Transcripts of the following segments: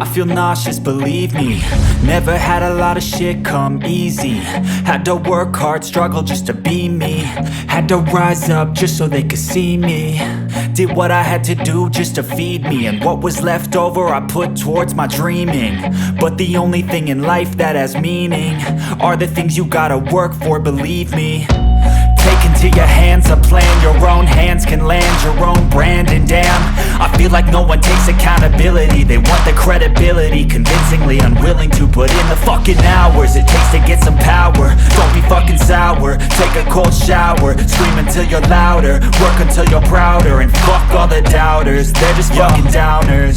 I feel nauseous, believe me. Never had a lot of shit come easy. Had to work hard, struggle just to be me. Had to rise up just so they could see me. Did what I had to do just to feed me. And what was left over I put towards my dreaming. But the only thing in life that has meaning are the things you gotta work for, believe me. Take into your hands a plan, your own hands can land your own brand. And damn, I feel like no one takes accountability. They want the credibility, convincingly unwilling to put in the fucking hours it takes to get some power. Don't be fucking sour, take a cold shower. Scream until you're louder, work until you're prouder. And fuck all the doubters, they're just fucking downers.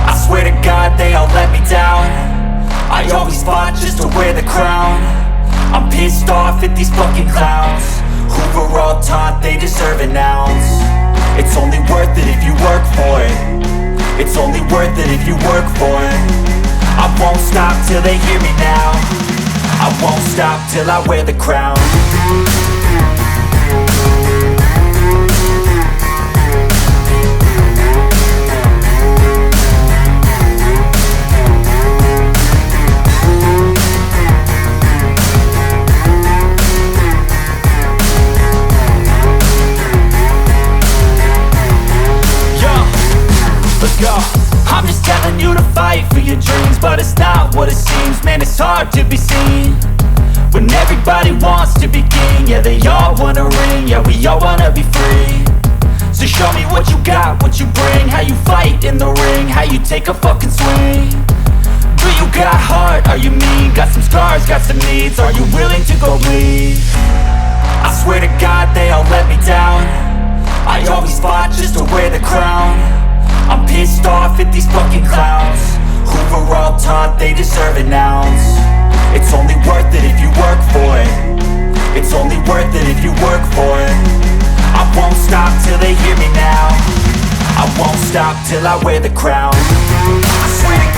I swear to God they all let me down. I always fought just to wear the crown. I'm pissed off at these fucking clowns who were all taught they deserve an ounce. It's only worth it if you work for it. It's only worth it if you work for it. I won't stop till they hear me now. I won't stop till I wear the crown. I'm just telling you to fight for your dreams, but it's not what it seems. Man, it's hard to be seen when everybody wants to be king. Yeah, they all wanna ring, yeah, we all wanna be free. So show me what you got, what you bring, how you fight in the ring, how you take a fucking swing. Do you got heart, are you mean? Got some scars, got some needs, are you willing to go bleed? I swear to God they all let me down. I always fought just to wear the crown. I'm pissed off at these fucking clowns who were all taught they deserve an ounce. It's only worth it if you work for it. It's only worth it if you work for it. I won't stop till they hear me now. I won't stop till I wear the crown. I swear to